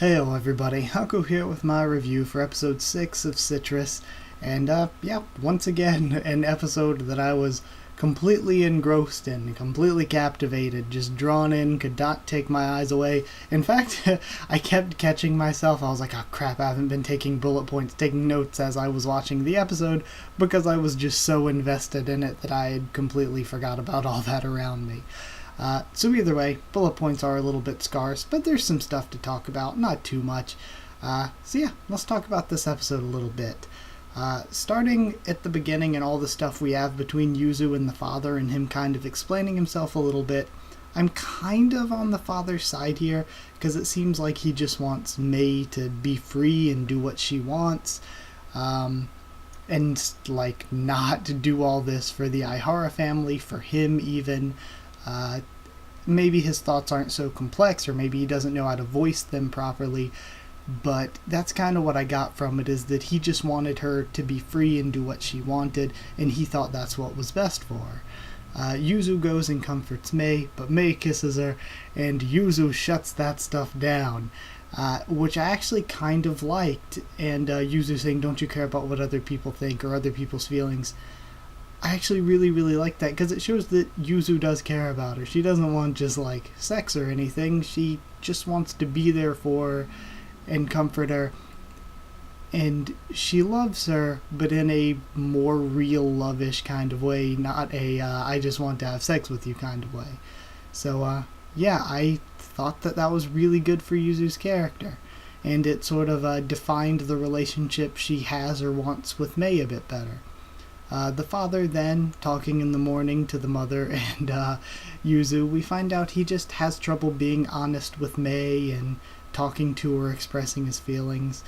Heyo everybody, Haku here with my review for episode 6 of Citrus, and once again, an episode that I was completely engrossed in, completely captivated, just drawn in, could not take my eyes away. In fact, I kept catching myself. I was like, oh crap, I haven't been taking bullet points, taking notes as I was watching the episode, because I was just so invested in it that I had completely forgot about all that around me. So either way, bullet points are a little bit scarce, but there's some stuff to talk about, not too much. Let's talk about this episode a little bit. Starting at the beginning and all the stuff we have between Yuzu and the father and him kind of explaining himself a little bit, I'm kind of on the father's side here, because it seems like he just wants Mei to be free and do what she wants, and not to do all this for the Aihara family, for him even. Maybe his thoughts aren't so complex, or maybe he doesn't know how to voice them properly, but that's kind of what I got from it, is that he just wanted her to be free and do what she wanted, and he thought that's what was best for her. Yuzu goes and comforts Mei, but Mei kisses her, and Yuzu shuts that stuff down, which I actually kind of liked, and Yuzu saying, don't you care about what other people think or other people's feelings. I actually really like that, because it shows that Yuzu does care about her. She doesn't want just sex or anything. She just wants to be there for her and comfort her. And she loves her, but in a more real love-ish kind of way, not a I just want to have sex with you kind of way. So I thought that was really good for Yuzu's character. And it sort of defined the relationship she has or wants with Mei a bit better. The father then, talking in the morning to the mother and Yuzu, we find out he just has trouble being honest with Mei and talking to her, expressing his feelings.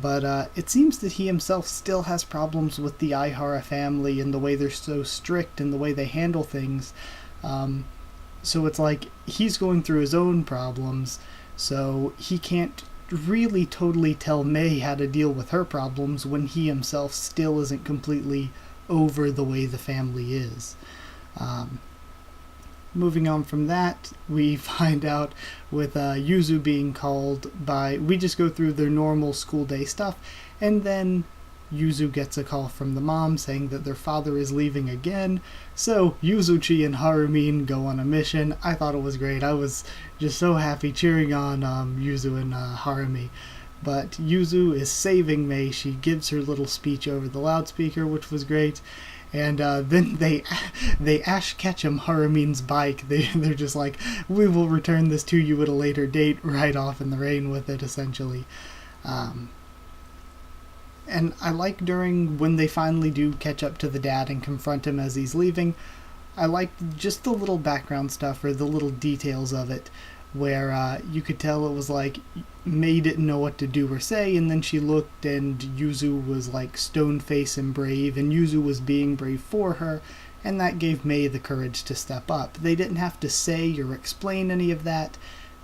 But it seems that he himself still has problems with the Aihara family and the way they're so strict and the way they handle things. So it's like he's going through his own problems, so he can't really totally tell Mei how to deal with her problems when he himself still isn't completely over the way the family is. Moving on from that, we find out with Yuzu being called by... We just go through their normal school day stuff, and then Yuzu gets a call from the mom saying that their father is leaving again, so Yuzuchi and Harumin go on a mission. I thought it was great. I was just so happy cheering on Yuzu and Harumi. But Yuzu is saving Mei. She gives her little speech over the loudspeaker, which was great. And then they Ash Ketchum Harumin's bike. They're just like, we will return this to you at a later date, right off in the rain with it, essentially. And I like when they finally do catch up to the dad and confront him as he's leaving, I liked just the little background stuff, or the little details of it, where you could tell it was like Mei didn't know what to do or say, and then she looked and Yuzu was stone face and brave, and Yuzu was being brave for her, and that gave Mei the courage to step up. They didn't have to say or explain any of that.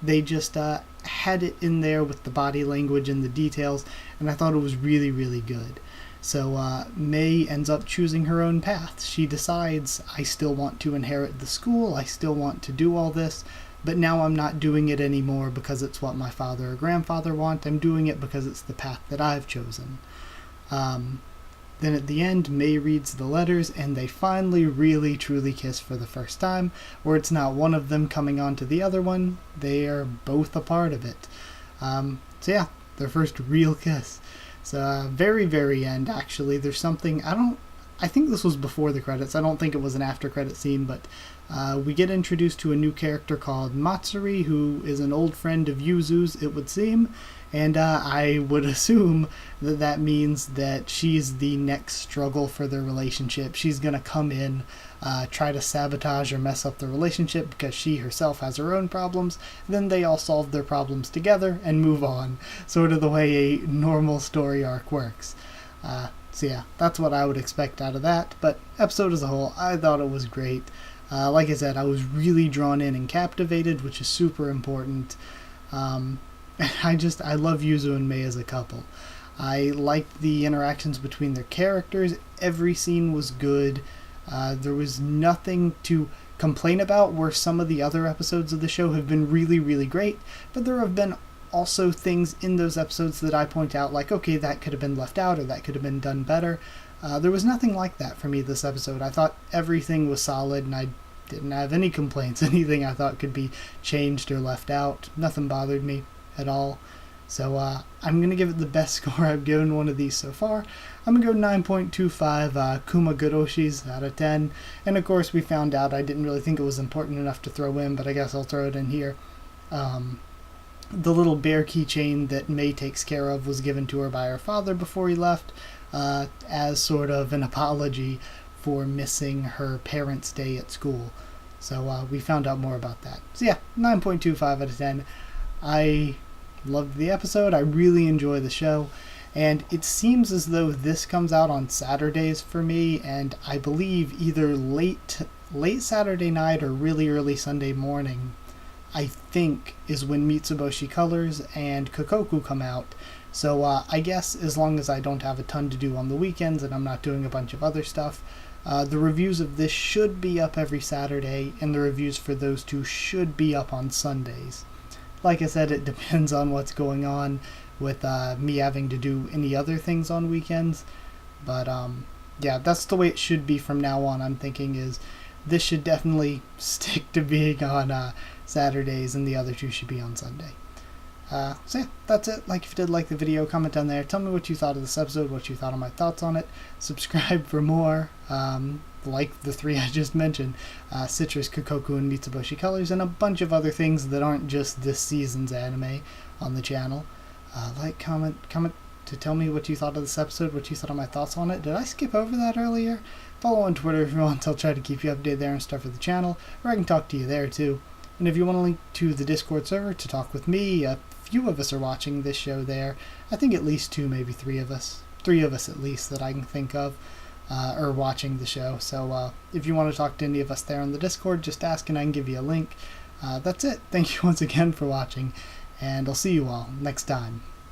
They just had it in there with the body language and the details, and I thought it was really good. So Mei ends up choosing her own path. She decides, I still want to inherit the school, I still want to do all this, but now I'm not doing it anymore because it's what my father or grandfather want. I'm doing it because it's the path that I've chosen. Then at the end, Mei reads the letters, and they finally really truly kiss for the first time, where it's not one of them coming on to the other one. They are both a part of it. Their first real kiss. So very end, actually. There's something, I think this was before the credits. I don't think it was an after credit scene, but we get introduced to a new character called Matsuri, who is an old friend of Yuzu's, it would seem, and I would assume that means that she's the next struggle for their relationship. She's going to come in, try to sabotage or mess up the relationship because she herself has her own problems. Then they all solve their problems together and move on, sort of the way a normal story arc works. That's what I would expect out of that, but episode as a whole, I thought it was great. Like I said, I was really drawn in and captivated, which is super important. I love Yuzu and Mei as a couple. I liked the interactions between their characters. Every scene was good. There was nothing to complain about, where some of the other episodes of the show have been really great, but there have been also things in those episodes that I point out, like, okay, that could have been left out or that could have been done better. There was nothing like that for me this episode. I thought everything was solid, and I didn't have any complaints. Anything I thought could be changed or left out. Nothing bothered me at all. So I'm going to give it the best score I've given one of these so far. I'm going to go 9.25 Kuma Goroshis out of 10. And of course we found out, I didn't really think it was important enough to throw in, but I guess I'll throw it in here. The little bear keychain that Mei takes care of was given to her by her father before he left, as sort of an apology for missing her parents' day at school. So we found out more about that. So yeah, 9.25 out of 10. I loved the episode. I really enjoy the show. And it seems as though this comes out on Saturdays for me, and I believe either late Saturday night or really early Sunday morning, I think, is when Mitsuboshi Colors and Kokoku come out. So I guess as long as I don't have a ton to do on the weekends and I'm not doing a bunch of other stuff, the reviews of this should be up every Saturday, and the reviews for those two should be up on Sundays. Like I said, it depends on what's going on with me having to do any other things on weekends. But yeah, that's the way it should be from now on. I'm thinking is this should definitely stick to being on Saturdays, and the other two should be on Sunday. So yeah, that's it. Like, if you did like the video, comment down there. Tell me what you thought of this episode, what you thought of my thoughts on it. Subscribe for more, like the three I just mentioned. Citrus, Kokoku, and Mitsuboshi Colors, and a bunch of other things that aren't just this season's anime on the channel. Like, comment to tell me what you thought of this episode, what you thought of my thoughts on it. Did I skip over that earlier? Follow on Twitter if you want. I'll try to keep you updated there and stuff for the channel, or I can talk to you there too. And if you want to link to the Discord server to talk with me, a few of us are watching this show there. I think at least two, maybe three of us. 3 of us at least that I can think of are watching the show. So if you want to talk to any of us there on the Discord, just ask and I can give you a link. That's it. Thank you once again for watching, and I'll see you all next time.